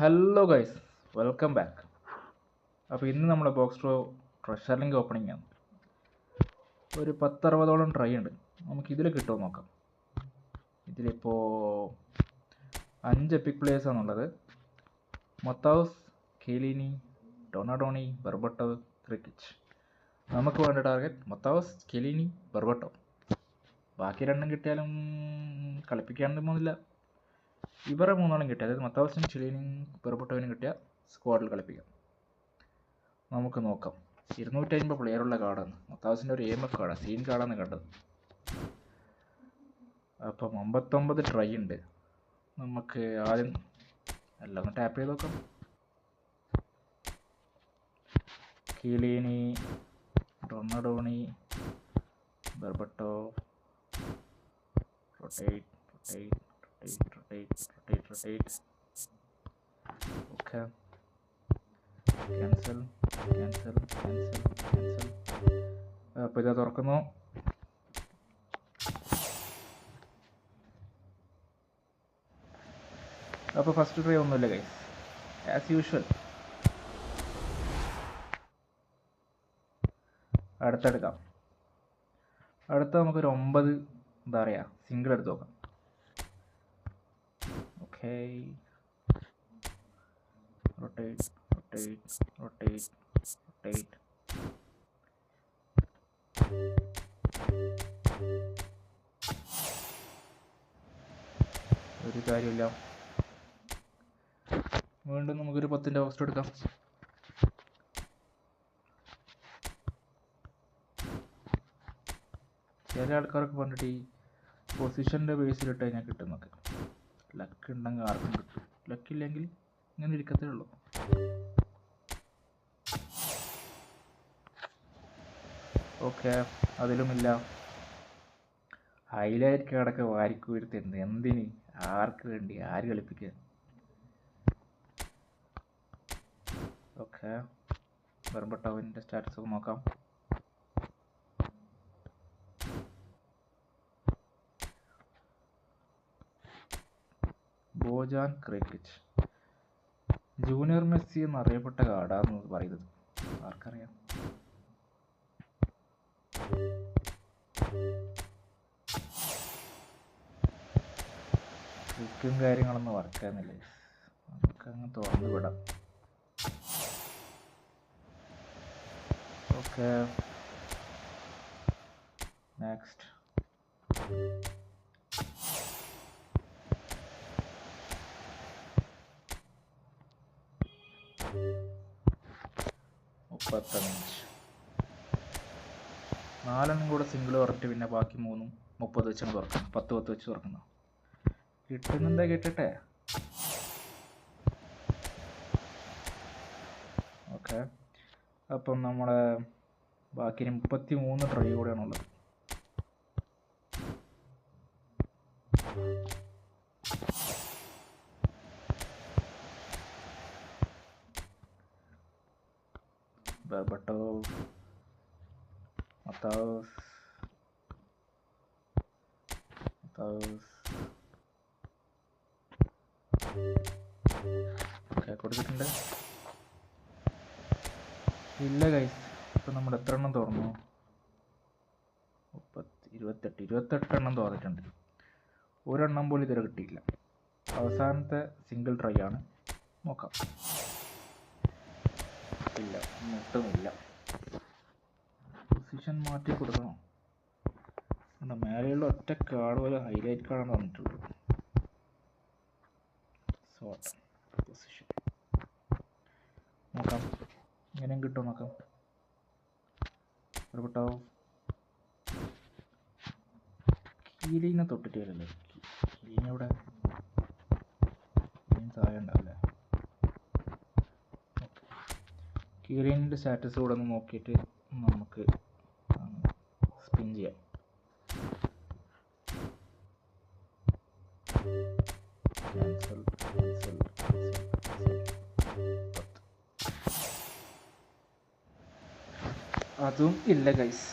Hello guys, welcome back. അപ്പോൾ ഇന്ന് നമ്മുടെ box draw treasure link opening ആണ്. ഒരു 10-60ഓളം ട്രൈ ഉണ്ട്. നമുക്കിതിൽ കിട്ടുമോ നോക്കാം. ഇതിലിപ്പോൾ 5 എപ്പിക് പ്ലേയേഴ്സാണുള്ളത്. മത്താവസ്, കെലീനി, ഡൊണാഡോണി, ബെർബട്ടോവ്, ക്രിക്കിച്ച്. നമുക്ക് വേണ്ട ടാർഗറ്റ് മത്താവസ്, കെലീനി, ബെർബട്ടോവ്. ബാക്കി രണ്ടും കിട്ടിയാലും കളിപ്പിക്കാനൊന്നും പോകുന്നില്ല. ഇവരെ മൂന്നോളം കിട്ടിയ, അതായത് മത്താവസിനും ചിലീനും ബെർബട്ടോവിനും കിട്ടിയ സ്ക്വാഡിൽ കളിപ്പിക്കാം. നമുക്ക് നോക്കാം. 250 പ്ലെയറുള്ള കാർഡാണ്. മത്താവസിൻ്റെ ഒരു AMF കാർഡാണ്, സീൻ കാർഡാണ് കണ്ടത്. അപ്പം 59 ട്രൈ ഉണ്ട്. നമുക്ക് ആദ്യം എല്ലാം ഒന്ന് ടാപ്പ് ചെയ്ത് നോക്കാം. കീലീനി, ഡൊണാഡോണി, ബെർബട്ടോവ്, റൊട്ടേറ്റ്. Okay. Cancel. അപ്പോൾ ഇതാ തുറക്കുന്നു. അപ്പോൾ ഫസ്റ്റ് ട്രൈ ഒന്നുമില്ല ഗൈസ്, ആസ് യൂഷ്വൽ. അടുത്തെടുക്കാം. അടുത്ത നമുക്കൊരു 9 എന്താ പറയുക സിംഗിൾ എടുത്ത് നോക്കാം. Okay. Rotate. ഒരു കാര്യമില്ല. വീണ്ടും നമുക്കൊരു 10ൻ്റെ ഓക്സ്റ്റ് എടുക്കാം. ചില ആൾക്കാർക്ക് പറഞ്ഞിട്ട് ഈ പൊസിഷൻ്റെ ബേസിലിട്ട് കഴിഞ്ഞാൽ കിട്ടുന്നൊക്കെ. ലക്ക് ഉണ്ടെങ്കിൽ ആർക്കും കിട്ടും, ലക്കില്ലെങ്കിൽ ഇങ്ങനെ ഇരിക്കത്തേ ഉള്ളൂ. ഓക്കെ, അതിലുമില്ല. ഹൈലൈറ്റ് കാർഡൊക്കെ വാരിക്കുവരുത്തുണ്ട്. എന്തിന്, ആർക്ക് വേണ്ടി, ആര് കളിപ്പിക്കാൻ? ഓക്കെ, ബെർബട്ടോവിൻ്റെ സ്റ്റാറ്റസ് നോക്കാം. ബോജാൻ ക്രിക്കിച്ച് ജൂനിയർ മെസ്സി എന്നറിയപ്പെട്ട കാർഡാന്ന് പറയുന്നത്. ആർക്കറിയാം? ട്രിക്കും കാര്യങ്ങളൊന്നും വർക്കാകുന്നില്ലേ? നമുക്കങ്ങ് തുറന്നു വിടാം. Okay, next. നാലെണ്ണം കൂടെ സിംഗിൾ പറഞ്ഞിട്ട് പിന്നെ ബാക്കി 3 30 വെച്ചാണ് തുറക്കുന്നത്. 10 വെച്ച് തുറക്കുന്നത്. കിട്ടുന്നുണ്ടേ കിട്ടട്ടെ. ഓക്കെ, അപ്പം നമ്മളെ ബാക്കി 33 ട്രൈ കൂടെയാണുള്ളത്. ബെർബട്ടോവ്, മത്താവസ്. ഓക്കെ, കൊടുത്തിട്ടുണ്ട്. ഇല്ല ഗൈസ്, ഇപ്പം നമ്മൾ എത്ര എണ്ണം തുറന്നു? 28 എണ്ണം തുറന്നിട്ടുണ്ട്. ഒരെണ്ണം പോലും ഇതുവരെ കിട്ടിയില്ല. അവസാനത്തെ സിംഗിൾ ട്രൈ ആണ്. നോക്കാം. ഇല്ല, മുട്ടുമില്ല. പൊസിഷൻ മാറ്റി കൊടുക്കണം. മേലെയുള്ള ഒറ്റ കാർഡ് പോലെ ഹൈലൈറ്റ് കാർഡാണ് തന്നിട്ടുള്ളത്. സോർട്ട് പൊസിഷൻ നോക്കാം, ഇങ്ങനെയും കിട്ടുമോ നോക്കാം. ബെർബട്ടോവ്, കീലീനെ തൊട്ടിട്ട് വരല്ലേ. കീലീനെ ഇവിടെ താഴെ ഉണ്ടാവില്ലേ? കീലീനിൻ്റെ സ്റ്റാറ്റസ് കൂടെ ഒന്ന് നോക്കിയിട്ട് നമുക്ക് സ്പിൻ ചെയ്യാം. അതും ഇല്ല ഗൈസ്.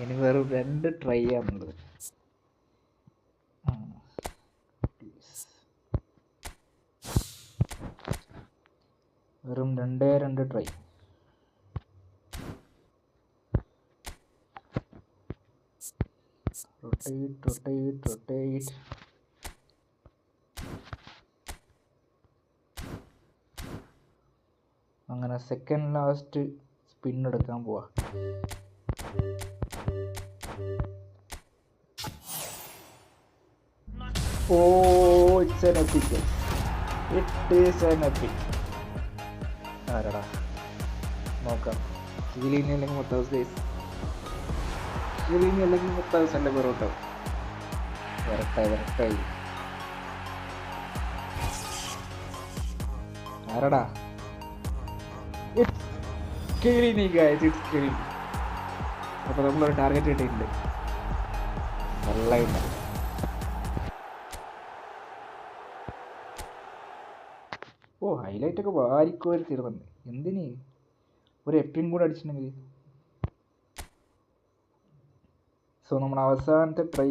ഇനി വെറും 2 ട്രൈ ആണുള്ളത്. വെറും 2 ട്രൈ. റൊട്ടേറ്റ്. അങ്ങനെ സെക്കൻഡ് ലാസ്റ്റ് സ്പിൻ എടുക്കാൻ പോവാ. It's an epic. It is an epic. ആരടാ നോക്കാം. കീലിനി അല്ലെങ്കിൽ മുത്താസ് ഗൈസ്. കീലിനി അല്ലെങ്കിൽ മുത്താസ് എൻ്റെ പെറോട്ട. വരട്ടെ. ആരടാ? It's Keelini guys. It's Keelini. അപ്പോൾ നമ്മളൊരു ടാർഗറ്റ് കിട്ടിയിട്ടുണ്ട്. നല്ലതായിട്ട് ഹൈലൈറ്റ് ഒക്കെ വാരിക്കോരി തീർന്നുണ്ട്. എന്തിന് ഒരു എപ്പിയും കൂടെ അടിച്ചിട്ടുണ്ടെങ്കിൽ. സോ നമ്മുടെ അവസാനത്തെ ട്രൈ.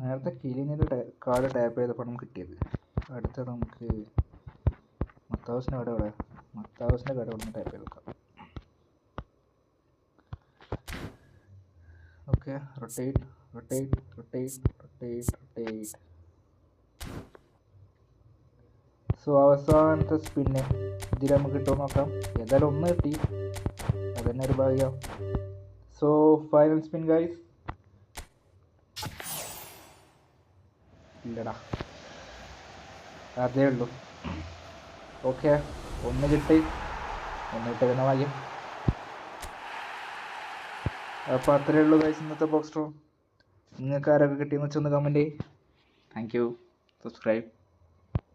നേരത്തെ കിലിനിൻ്റെ കാർഡ് ടാപ്പ് ചെയ്തപ്പോൾ നമുക്ക് കിട്ടിയത്. അടുത്തത് നമുക്ക് മത്താവസിൻ്റെ കാർഡ് ഇവിടെ ഒന്ന് ടാപ്പ് ചെയ്ത് വെക്കാം. Okay, rotate. സോ അവസാനത്തെ സ്പിന്ന് ഇതിൽ നമുക്ക് കിട്ടുമോ നോക്കാം. ഏതായാലും ഒന്ന് കിട്ടി, അതന്നെ ഒരു ഭാഗ്യം. So final spin guys. ഇല്ലടാ, അതേ ഉള്ളൂ. ഓക്കെ, ഒന്ന് കിട്ടി തന്നെ ഭാഗ്യം. അപ്പോൾ അത്രയേ ഉള്ളൂ ഗൈസ് ഇന്നത്തെ ബോക്സ് ഡ്രോ. നിങ്ങൾക്ക് ആരൊക്കെ കിട്ടിയെന്ന് വെച്ചൊന്ന് കമൻറ്റ് ചെയ്യ്. Thank you. സബ്സ്ക്രൈബ്.